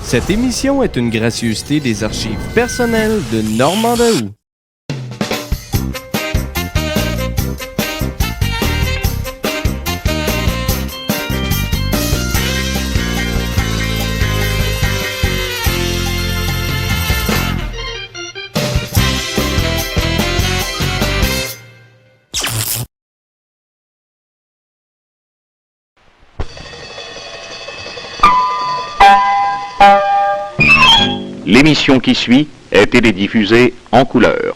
Cette émission est une gracieuseté des archives personnelles de Normand Daoust. L'émission qui suit est télédiffusée en couleur.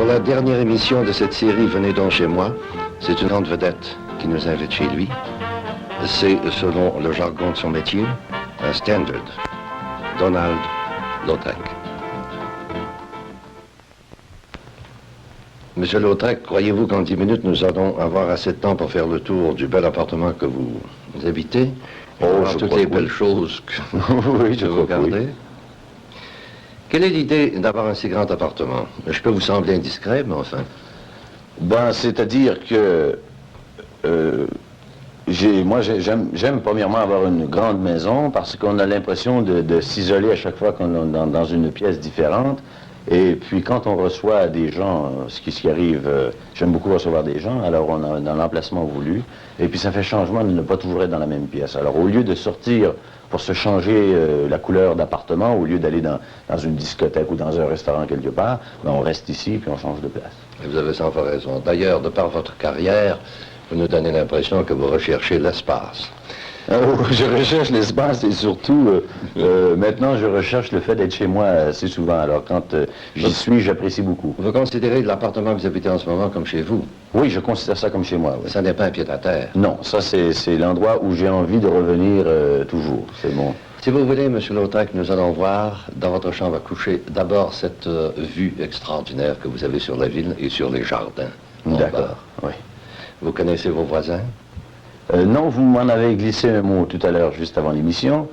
La dernière émission de cette série Venez donc chez moi, c'est une grande vedette qui nous invite chez lui. C'est, selon le jargon de son métier, un standard. Donald Lautrec. Monsieur Lautrec, croyez-vous qu'en 10 minutes, nous allons avoir assez de temps pour faire le tour du bel appartement que vous habitez? Toutes les belles choses que, oui, que vous gardez. Quelle est l'idée d'avoir un si grand appartement? Je peux vous sembler indiscret, mais enfin... Ben, c'est-à-dire que j'aime premièrement avoir une grande maison parce qu'on a l'impression de s'isoler à chaque fois qu'on est dans une pièce différente. Et puis quand on reçoit des gens, ce qui arrive, j'aime beaucoup recevoir des gens, alors on a dans l'emplacement voulu. Et puis ça fait changement de ne pas toujours être dans la même pièce. Alors au lieu de sortir pour se changer la couleur d'appartement, au lieu d'aller dans une discothèque ou dans un restaurant quelque part, ben on reste ici puis on change de place. Vous avez sans fois raison. D'ailleurs, de par votre carrière, vous nous donnez l'impression que vous recherchez l'espace. Je recherche l'espace et surtout, maintenant, je recherche le fait d'être chez moi assez souvent. Alors, quand j'y suis, j'apprécie beaucoup. Vous considérez l'appartement que vous habitez en ce moment comme chez vous? Oui, je considère ça comme chez moi. Oui. Ça n'est pas un pied-à-terre? Non, ça, c'est l'endroit où j'ai envie de revenir toujours. C'est bon. Si vous voulez, Monsieur Lautrec, nous allons voir dans votre chambre à coucher d'abord cette vue extraordinaire que vous avez sur la ville et sur les jardins. D'accord, oui. Vous connaissez vos voisins? Non, vous m'en avez glissé un mot tout à l'heure, juste avant l'émission.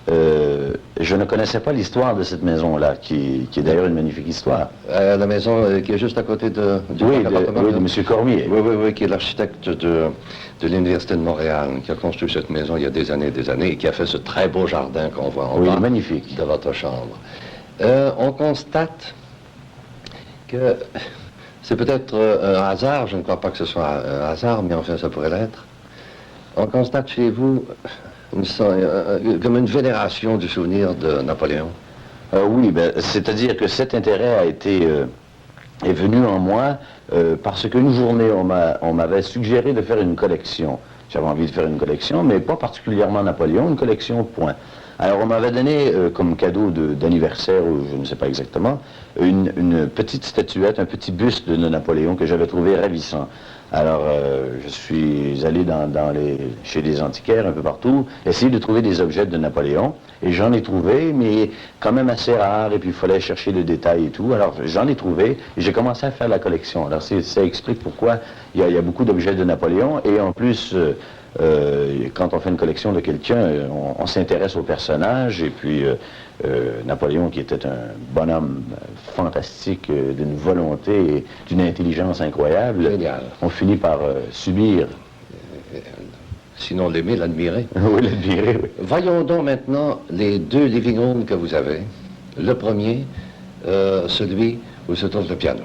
Je ne connaissais pas l'histoire de cette maison-là, qui est d'ailleurs une magnifique histoire. La maison qui est juste à côté du appartement de M. Cormier. Oui, qui est l'architecte de l'Université de Montréal, qui a construit cette maison il y a des années et qui a fait ce très beau jardin qu'on voit en bas magnifique. De votre chambre. On constate que c'est peut-être un hasard, je ne crois pas que ce soit un hasard, mais enfin ça pourrait l'être. On constate chez vous comme une vénération du souvenir de Napoléon. Oui, c'est-à-dire que cet intérêt est venu en moi parce qu'une journée, on m'avait suggéré de faire une collection. J'avais envie de faire une collection, mais pas particulièrement Napoléon, une collection point. Alors on m'avait donné comme cadeau d'anniversaire, ou je ne sais pas exactement, une petite statuette, un petit buste de Napoléon que j'avais trouvé ravissant. Alors, je suis allé chez des antiquaires un peu partout, essayer de trouver des objets de Napoléon, et j'en ai trouvé, mais quand même assez rares, et puis il fallait chercher le détail et tout. Alors, j'en ai trouvé, et j'ai commencé à faire la collection. Alors, ça explique pourquoi il y a beaucoup d'objets de Napoléon, et en plus, quand on fait une collection de quelqu'un, on s'intéresse au personnage, et puis Napoléon, qui était un bonhomme fantastique, d'une volonté et d'une intelligence incroyable, génial. On finit par subir. Sinon l'aimer, l'admirer. Oui, l'admirer, oui. Voyons donc maintenant les deux living rooms que vous avez. Le premier, celui où se trouve le piano.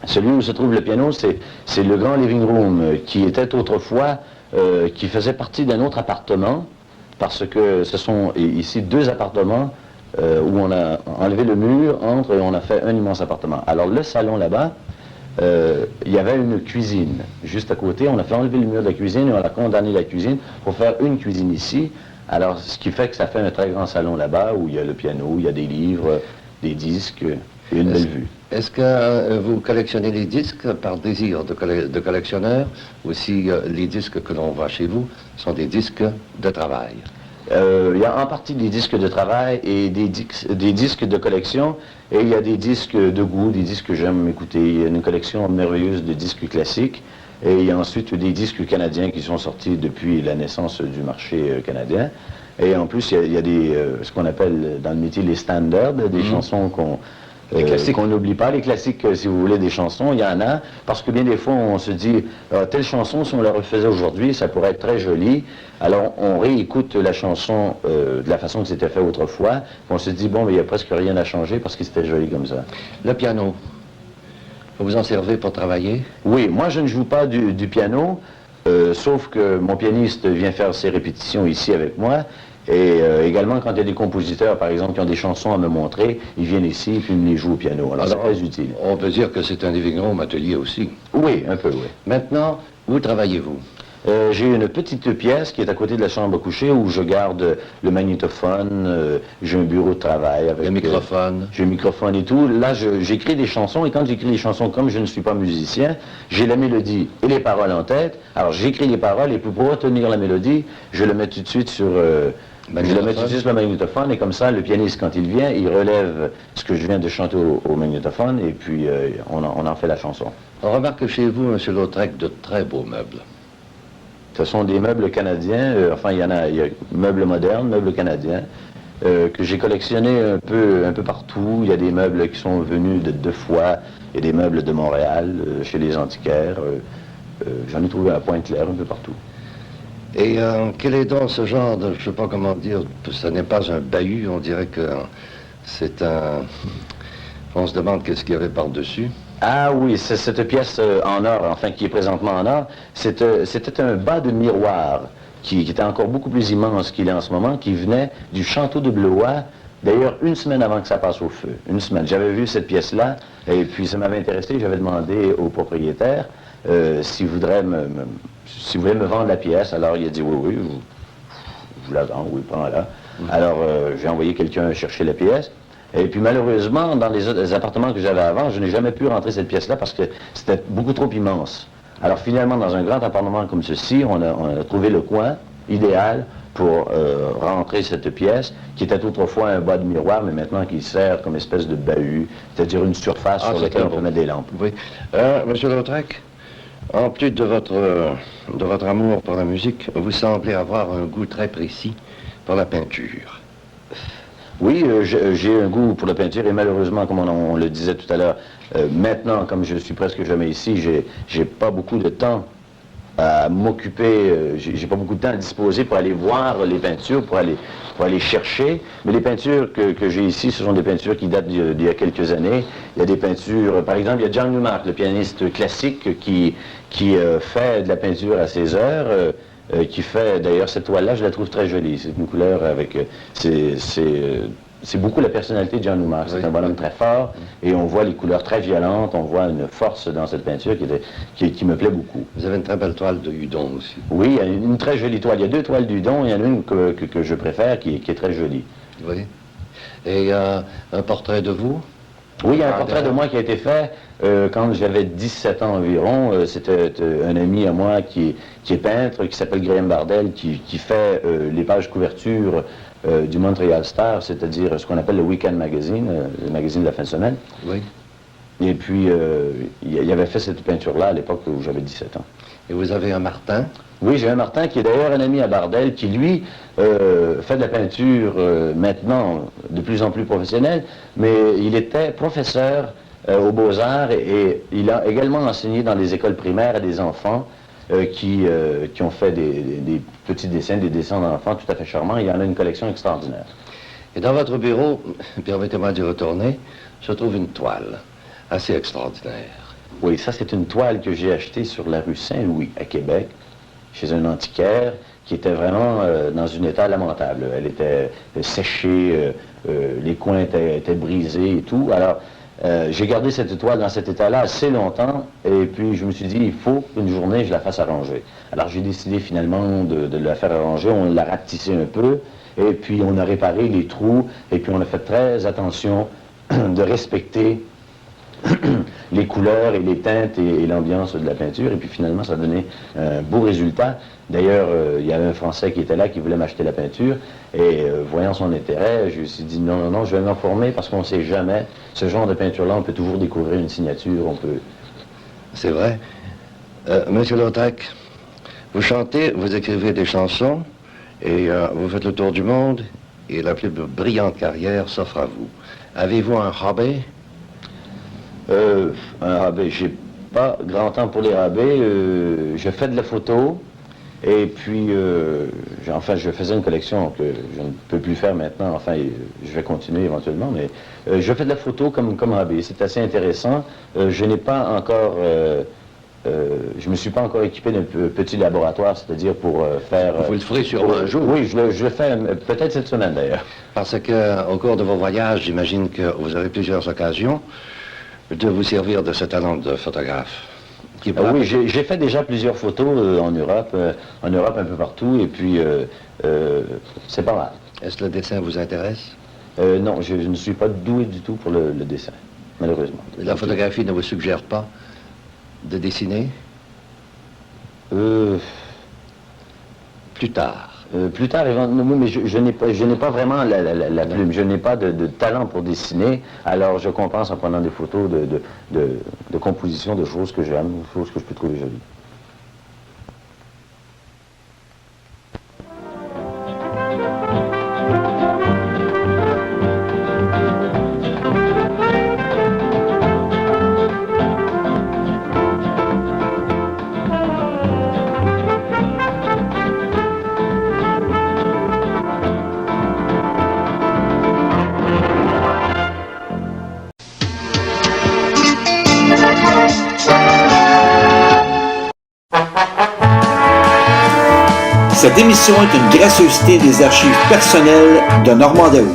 Celui où se trouve le piano, c'est le grand living room qui était autrefois, qui faisait partie d'un autre appartement, parce que ce sont ici deux appartements où on a enlevé le mur entre et on a fait un immense appartement. Alors le salon là-bas, il y avait une cuisine juste à côté. On a fait enlever le mur de la cuisine et on a condamné la cuisine pour faire une cuisine ici. Alors ce qui fait que ça fait un très grand salon là-bas où il y a le piano, il y a des livres, des disques et une belle vue. Est-ce que vous collectionnez les disques par désir de collectionneur ou si les disques que l'on voit chez vous sont des disques de travail? Il y a en partie des disques de travail et des disques de collection, et il y a des disques de goût, des disques que j'aime écouter. Il y a une collection merveilleuse de disques classiques, et il y a ensuite des disques canadiens qui sont sortis depuis la naissance du marché canadien. Et en plus, il y a ce qu'on appelle dans le métier les standards, des chansons qu'on n'oublie pas, les classiques, si vous voulez, des chansons, il y en a, parce que bien des fois, on se dit, telle chanson, si on la refaisait aujourd'hui, ça pourrait être très joli. Alors, on réécoute la chanson de la façon que c'était fait autrefois, puis on se dit, bon, mais il n'y a presque rien à changer parce que c'était joli comme ça. Le piano, vous en servez pour travailler? Oui, moi, je ne joue pas du piano, sauf que mon pianiste vient faire ses répétitions ici avec moi. Et également, quand il y a des compositeurs, par exemple, qui ont des chansons à me montrer, ils viennent ici et puis ils me les jouent au piano. Alors, c'est très utile. On peut dire que c'est un évigrome atelier aussi. Oui, un peu, oui. Maintenant, où travaillez-vous? J'ai une petite pièce qui est à côté de la chambre à coucher où je garde le magnétophone, j'ai un bureau de travail avec... Le microphone. J'ai un microphone et tout. Là, j'écris des chansons, et quand j'écris des chansons, comme je ne suis pas musicien, j'ai la mélodie et les paroles en tête. Alors, j'écris les paroles, et pour retenir la mélodie, je le mets tout de suite sur... je le mets tout de suite sur le magnétophone, et comme ça, le pianiste, quand il vient, il relève ce que je viens de chanter au magnétophone, et puis on en fait la chanson. On remarque chez vous, M. Lautrec, de très beaux meubles. Ce sont des meubles canadiens, enfin il y a meubles modernes, meubles canadiens, que j'ai collectionnés un peu partout. Il y a des meubles qui sont venus de Foix, il y a des meubles de Montréal, chez les antiquaires. J'en ai trouvé à Pointe-Claire, un peu partout. Et quel est donc ce genre de, je ne sais pas comment dire, ce n'est pas un bahut, on dirait que c'est un... On se demande qu'est-ce qu'il y avait par-dessus. Ah oui, c'est cette pièce en or, enfin qui est présentement en or, c'était un bas de miroir qui était encore beaucoup plus immense qu'il est en ce moment, qui venait du château de Blois, d'ailleurs une semaine avant que ça passe au feu. Une semaine. J'avais vu cette pièce-là, et puis ça m'avait intéressé, j'avais demandé au propriétaire s'il voulait me vendre la pièce. Alors il a dit oui, je vous la vends, oui, prends-la. Alors j'ai envoyé quelqu'un chercher la pièce. Et puis malheureusement, dans les appartements que j'avais avant, je n'ai jamais pu rentrer cette pièce-là parce que c'était beaucoup trop immense. Alors finalement, dans un grand appartement comme ceci, on a trouvé le coin idéal pour rentrer cette pièce, qui était autrefois un bas de miroir, mais maintenant qui sert comme espèce de bahut, c'est-à-dire une surface sur laquelle on peut mettre des lampes. Oui. Monsieur Lautrec, en plus de votre amour pour la musique, vous semblez avoir un goût très précis pour la peinture. Oui, j'ai un goût pour la peinture et malheureusement, comme on le disait tout à l'heure, maintenant, comme je suis presque jamais ici, j'ai pas beaucoup de temps à m'occuper, j'ai pas beaucoup de temps à disposer pour aller voir les peintures, pour aller chercher. Mais les peintures que j'ai ici, ce sont des peintures qui datent d'il y a quelques années. Il y a des peintures, par exemple, il y a John Newmark, le pianiste classique, qui fait de la peinture à ses heures. Qui fait, d'ailleurs, cette toile-là, je la trouve très jolie. C'est une couleur avec... c'est beaucoup la personnalité de John Newmark. C'est un bonhomme très fort, et on voit les couleurs très violentes, on voit une force dans cette peinture qui me plaît beaucoup. Vous avez une très belle toile de Hudon aussi. Oui, il y a une très jolie toile. Il y a deux toiles d'Hudon, il y en a une que je préfère, qui est très jolie. Oui. Et un portrait de vous? Oui, il y a un portrait de moi qui a été fait quand j'avais 17 ans environ. C'était un ami à moi qui est peintre, qui s'appelle Graham Bardell, qui fait les pages couverture du Montreal Star, c'est-à-dire ce qu'on appelle le Weekend Magazine, le magazine de la fin de semaine. Oui. Et puis, il avait fait cette peinture-là à l'époque où j'avais 17 ans. Et vous avez un Martin? Oui, j'ai un Martin qui est d'ailleurs un ami à Bardell, qui lui fait de la peinture maintenant de plus en plus professionnelle, mais il était professeur aux Beaux-Arts et il a également enseigné dans les écoles primaires à des enfants qui ont fait des petits dessins, des dessins d'enfants tout à fait charmants. Il y en a une collection extraordinaire. Et dans votre bureau, permettez-moi d'y retourner, se trouve une toile assez extraordinaire. Oui, ça c'est une toile que j'ai achetée sur la rue Saint-Louis à Québec, chez un antiquaire, qui était vraiment dans un état lamentable. Elle était séchée, les coins étaient brisés et tout. Alors, j'ai gardé cette toile dans cet état-là assez longtemps, et puis je me suis dit, il faut qu'une journée je la fasse arranger. Alors j'ai décidé finalement de la faire arranger, on l'a rapetissée un peu, et puis on a réparé les trous, et puis on a fait très attention de respecter les couleurs et les teintes et l'ambiance de la peinture. Et puis finalement, ça a donné un beau résultat. D'ailleurs, il y avait un Français qui était là, qui voulait m'acheter la peinture. Et voyant son intérêt, je me suis dit non, non, non, je vais m'informer parce qu'on ne sait jamais. Ce genre de peinture-là, on peut toujours découvrir une signature, on peut... C'est vrai. Monsieur Lautrec, vous chantez, vous écrivez des chansons, et vous faites le tour du monde, et la plus brillante carrière s'offre à vous. Avez-vous un hobby? Un rabais, j'ai pas grand temps pour les rabais. Je fais de la photo, et puis, enfin, je faisais une collection que je ne peux plus faire maintenant. Enfin, je vais continuer éventuellement, mais je fais de la photo comme rabais. C'est assez intéressant. Je n'ai pas encore... je me suis pas encore équipé d'un petit laboratoire, c'est-à-dire pour faire... Vous le ferez sûrement un jour. Oui, je le fais peut-être cette semaine d'ailleurs. Parce qu'au cours de vos voyages, j'imagine que vous avez plusieurs occasions de vous servir de ce talent de photographe. Oui, j'ai fait déjà plusieurs photos en Europe un peu partout, et puis c'est pas mal. Est-ce que le dessin vous intéresse? Non, je ne suis pas doué du tout pour le dessin, malheureusement. La photographie ne vous suggère pas de dessiner? Plus tard. Plus tard, mais je n'ai pas vraiment la plume, je n'ai pas de talent pour dessiner, alors je compense en prenant des photos de composition, de choses que j'aime, de choses que je peux trouver jolies. Cette émission est une gracieuseté des archives personnelles de Normand Daou.